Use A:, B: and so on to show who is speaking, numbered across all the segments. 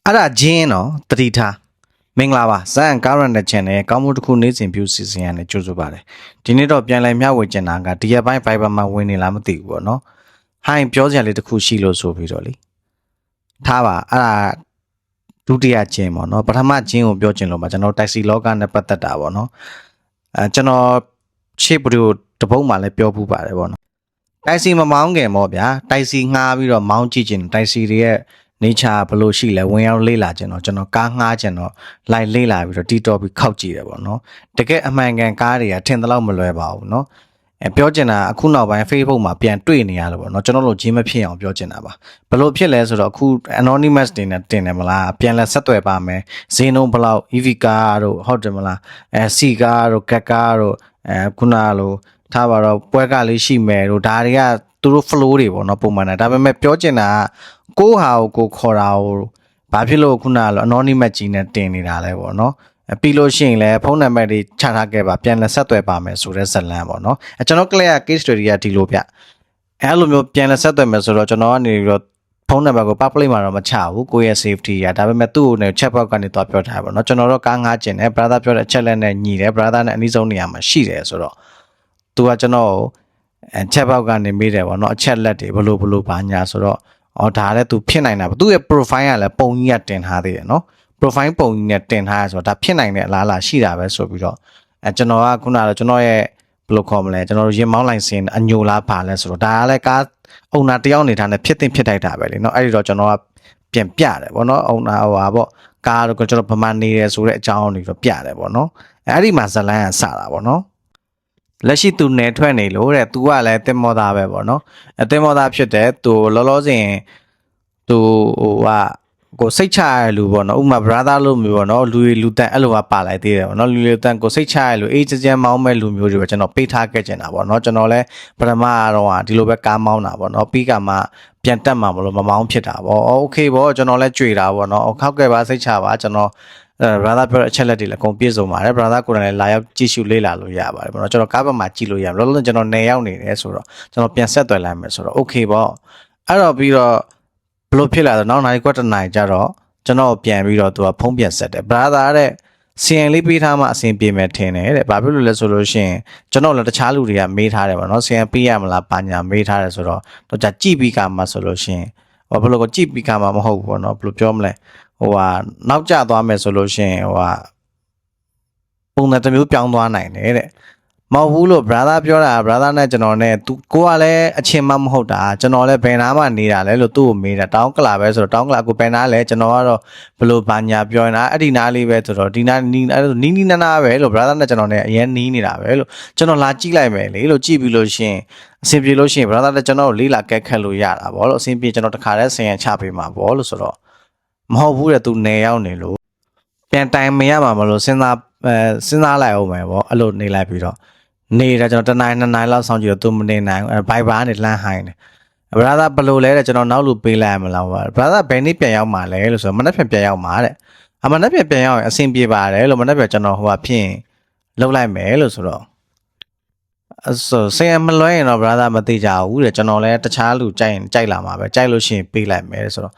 A: အဲ့ဒါဂျင်းနော်တတိထားမင်္ဂလာပါဇန်ကာရန်တဲ့ channel ကောင်းမှုတစ်ခုနေ့စဉ်ပြုစီစဉ်ရနေကြိုးဆိုပါတယ်ဒီနေ့တော့ပြန်လည်မျှဝေကျင်တာကဒီရက်ပိုင်း Viber မှာဝင်နေလားမသိဘူးပေါ့နော်ဟိုင်းပြောစရာလေးတစ်ခုရှိလို့ဆိုပြီးတော့လေထားပါအဲ့ဒါဒုတိယဂျင်းပေါ့နော်ပထမဂျင်းကိုပြောချင်လို့ပါကျွန်တော်တိုက်စီလောကနဲ့ပတ်သက်တာပေါ့နော်ကျွန်တော်ရှေ့ဗီဒီယိုတစ်ပုဒ်မှာလည်းပြောပူးပါတယ်ပေါ့နော်တိုက်စီမမောင်းခင်ပေါ့ဗျာတိုက်စီငှားပြီးတော့မောင်းကြည့်ခြင်းတိုက်စီတွေရဲ့နေချာဘလို့ရှိလဲဝင်ရောက်လေးလာခြင်းတော့ကျွန်တော်ကားငှားခြင်းတော့လိုက်လေးလာပြီးတော့တီတော်ပြီးခောက်ကြည့်တယ်ပေါ့နော်တကယ်အမှန်ကန်ကားတွေကထင်သလောက်မလွယ်ပါဘူးเนาะပြောချင်တာအခုနောက်ပိုင်း Facebook မှာပြန်တွေ့နေရလို့ပေါ့เนาะကျွန်တော်တို့ဂျင်းမဖြစ်အောင်ပြောချင်တာပါဘလို့ဖြစ်လဲဆိုတော့အခု anonymous တွေနဲ့တင်တယ်မလားပြန်လဲဆက်သွယ်ပါမယ်ဈေးနှုန်းဘလောက် EV ကားတို့ဟုတ်တယ်မလားC ကားတို့ GAT ကားတို့ခုနလိုထားပါတော့ပွဲကလေးရှိမယ်တို့ဒါတွေကသူတို့ flow တွေပေါ့เนาะပုံမှန်တာဒါပေမဲ့ပြောချင်တာကကိုဟာကိုခေါ်တာကိုဘာဖြစ်လို့ခုနက anonymous ကြီးနဲ့တင်နေတာလဲပေါ့เนาะပြီးလို့ရှိရင်လည်းဖုန်းနံပါတ်တွေချထားခဲ့ပါပြန်လက်ဆက်သွယ်ပါမယ်ဆိုတဲ့ဇလန်ပေါ့နော်ကျွန်တော် clear case study ကဒီလိုပြအဲ့လိုမျိုးပြန်လက်ဆက်သွယ်မယ်ဆိုတော့ကျွန်တော်ကနေပြီးတော့ဖုန်းနံပါတ်ကို public မှာတော့မချဘူးကိုယ့်ရဲ့ safety ကဒါပေမဲ့သူ့ကိုလည်း chat box ကနေတော့ပြောထားပါတော့ကျွန်တော်တို့ကားငှားကျင်တယ် brother ပြောတဲ့အချက်လက်နဲ့ညီတယ် brother နဲ့အနည်းဆုံးနေရာမှာရှိတယ်ဆိုတော့သူကကျွန်တော်chat box ကနေမေးတယ်ပေါ့နော်အချက်လက်တွေဘလို့ဘာညာဆိုတော့ဒါလည်းသူဖြစ်နိုင်တာပေါ့သူ့ရဲ့ profile ကလည်းပုံကြီးကတင်ထားသေးတယ်နော်profile ပုံကြီးနဲ့တင်ထားရဆိုတော့ဒါဖြစ်နိုင်တဲ့အလားအလာရှိတာပဲဆိုပြီးတော့ကျွန်တော်ကခုနကကျွန်တော်ရဲ့ဘယ်လိုခေါ်မလဲကျွန်တော်ရင်မောင်းလိုင်စင်အညိုလားပါလဲဆိုတော့ဒါကလည်းကားအုံနာတယောက်နေထားနဲ့ဖြစ်တိုက်တာပဲလေเนาะအဲ့ဒီတော့ကျွန်တော်ကပြန်ပြတယ်ဗောနော်အုံနာဟိုပါဗောကားတော့ကျွန်တော်ဗမာနေတယ်ဆိုတဲ့အကြောင်းတွေတော့ပြတယ်ဗောနော်အဲ့ဒီမှာဇလန်းကစတာဗောနော်လက်ရှိသူနယ်ထွက်နေလို့တဲ့သူကလည်းတင်မောသားပဲဗောနော်တင်မောသားဖြစ်တဲ့သူလောလောဆယ်သူဟိုကကိုစိတ်ချရလူပေါ့နော်ဥမာ brother လို့မျိုးပေါ့နော်လူတန်အဲ့လိုပါလိုက်သေးတယ်ပေါ့နော်လူတန်ကိုစိတ်ချရလူအေးချမ်းမောင်းမဲ့လူမျိုးတွေပဲကျွန်တော်ပေးထားခဲ့ကြတာပေါ့နော်ကျွန်တော်လည်းပထမတော့ဒီလိုပဲကားမောင်းတာပေါ့နော်ပြီးကမှပြန်တက်မှာမလို့မမောင်းဖြစ်တာပေါ့โอเคပေါ့ကျွန်တော်လည်းကြွေတာပေါ့နော်ခောက်ခဲ့ပါစိတ်ချပါကျွန်တော်brother ပြောတဲ့အချက်လက်တွေလည်းအကုန်ပြည့်စုံပါတယ် brother ကိုယ်တိုင်လည်းလာရောက်ကြည့်ရှုလေ့လာလို့ရပါတယ်ပေါ့နော်ကျွန်တော်ကားဘက်မှာကြည့်လို့ရလောလောဆယ်ကျွန်တော်နေရောက်နေတယ်ဆိုတော့ကျွန်တော်ပြန်ဆက်သွယ်လိုက်မယ်ဆိုတော့ okay ပေါ့အဲ့တော့ပြီးတော့ဘလို့ဖြစ်လာတော့နောက်နိုင်ကွက်တနိုင်ကြတော့ကျွန်တော်ပြန်ပြီးတော့သူကဖုံးပြန်ဆက်တယ် brother တဲ့စီရင်လေးပေးထားမှအဆင်ပြေမယ်ထင်တယ်တဲ့ဘာဖြစ်လို့လဲဆိုလို့ရှိရင်ကျွန်တော်လည်းတခြားလူတွေကမေးထားတယ်ပေါ့နော်စီရင်ပေးရမလားပါညာမေးထားတယ်ဆိုတော့တော့ကြည့်ပြီးကမှဆိုလို့ရှိရင်ဟိုဘလို့ကိုကြည့်ပြီးကမှမဟုတ်ဘူးပေါ့နော်ဘလို့ပြောမလဲဟိုဟာနောက်ကျသွားမယ်ဆိုလို့ရှိရင်ဟိုဟာပုံစံတစ်မျိုးပြောင်းသွားနိုင်တယ်တဲ့မဟုတ်ဘူးလို့ brother ပြောတာ brother နဲ့ကျွန်တော်နဲ့သူကိုကလည်းအချင်းမမဟုတ်တာကျွန်တော်လည်းဘယ်နာမှနေတာလဲလို့သူ့ကိုမေးတာတောင်းကလာပဲဆိုတော့တောင်းကလာကိုဘယ်နာလဲကျွန်တော်ကတော့ဘလို့ဘာညာပြောနေတာအဲ့ဒီနားလေးပဲဆိုတော့ဒီနားနီးနားပဲလို့ brother နဲ့ကျွန်တော်နဲ့အရင်နီးနေတာပဲလို့ကျွန်တော်လာကြည့်လိုက်မယ်လေလို့ကြည့်ပြီးလို့ရှင်အဆင်ပြေလို့ရှင် brother နဲ့ကျွန်တော်ကိုလေးလာကက်ခတ်လို့ရတာဗောလို့အဆင်ပြေကျွန်တော်တခါတည်းဆင်ရချပေးမှာဗောလို့ဆိုတော့မဟုတ်ဘူးတဲ့သူနေရောက်နေလို့ပြန်တိုင်မရမှာမလို့စဉ်းစားလိုက်အောင်မယ်ဗောအဲ့လိုနေလိုက်ပြီးတော့နေတာကျွန်တော်တနိုင်နှစ်နိုင်လောက်ဆောင်ကြည့်တော့သူမနေနိုင်ဘူးဘိုင်ဘာနဲ့လှမ်းဟိုင်းတယ် brother ဘလို့လဲတဲ့ကျွန်တော်နောက်လူပေးလိုက်မလား brother ဘယ်နေ့ပြန်ရောက်မှာလဲလို့ဆိုတော့မနေ့ပြန်ရောက်မှာတဲ့မနေ့ပြန်ရောက်ရင်အဆင်ပြေပါတယ်လို့မနေ့ပြန်ကျွန်တော်ဟိုကဖြစ်လောက်လိုက်မယ်လို့ဆိုတော့ဆိုဆင်မလွှဲရင်တော့ brother မသိကြဘူးတဲ့ကျွန်တော်လည်းတခြားလူကြိုက်လာမှာပဲကြိုက်လို့ရှိရင်ပေးလိုက်မယ်ဆိုတော့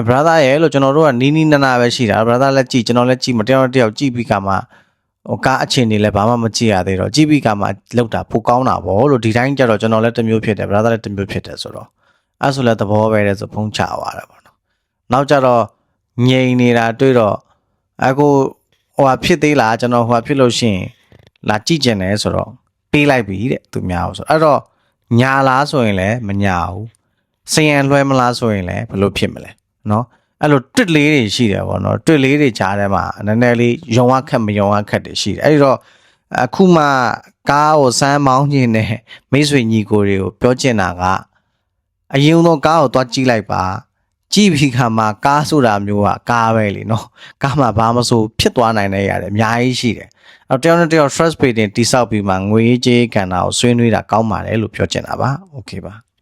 A: brother ရဲ့လို့ကျွန်တော်တို့ကနီးနာပဲရှိတာ brother လည်းကြည့်ကျွန်တော်လည်းကြည့်မတယောက်ကြည့်ပြီးကမှဟိုကားအခြေအနေလည်းဘာမှမကြည့်ရသေးတော့ကြည့်ပြီးကမှလောက်တာပိုကောင်းတာဗောလို့ဒီတိုင်းကြတော့ကျွန်တော်လည်းတစ်မျိုးဖြစ်တယ် brother လည်းတစ်မျိုးဖြစ်တယ်ဆိုတော့အဲ့ဆိုလည်းသဘောပဲတဲ့ဆိုဖုံးချသွားတယ်ဗောနော်နောက်ကြတော့ငြိမ်နေတာတွေ့တော့အခုဟိုဟာဖြစ်သေးလားကျွန်တော်ဟိုဟာဖြစ်လို့ရှိရင်လာကြည့်ကျင်တယ်ဆိုတော့ပေးလိုက်ပြီတဲ့သူများဆိုအဲ့တော့ညာလားဆိုရင်လည်းမညာဘူးစရန်လွှဲမလားဆိုရင်လည်းဘယ်လိုဖြစ်မလဲနော်အဲ့လိုတွစ်လေးတွေရှိတယ်ဗောနော်တွစ်လေးတွေကြားထဲမှာနည်းနည်းလေးယုံဝခက်မယုံဝခက်တွေရှိတယ်အဲ့တော့အခုမှကားကိုစမ်းမောင်းခြင်းနဲ့မိတ်ဆွေညီကိုတွေကိုပြောချင်တာကအရင်တော့ကားကိုသွားကြည့်လိုက်ပါကြည့်ပြီးခါမှကားဆိုတာမျိုးကကားပဲလीနော်ကားမှာဘာမဆိုဖြစ်သွားနိုင်တဲ့ရတယ်အများကြီးရှိတယ်အဲ့တော့တယောက်နဲ့တယောက် trust building တိဆောက်ပြီးမှငွေကြေးကဏ္ဍကိုဆွေးနွေးတာကောင်းပါတယ်လို့ပြောချင်တာပါโอเคပါ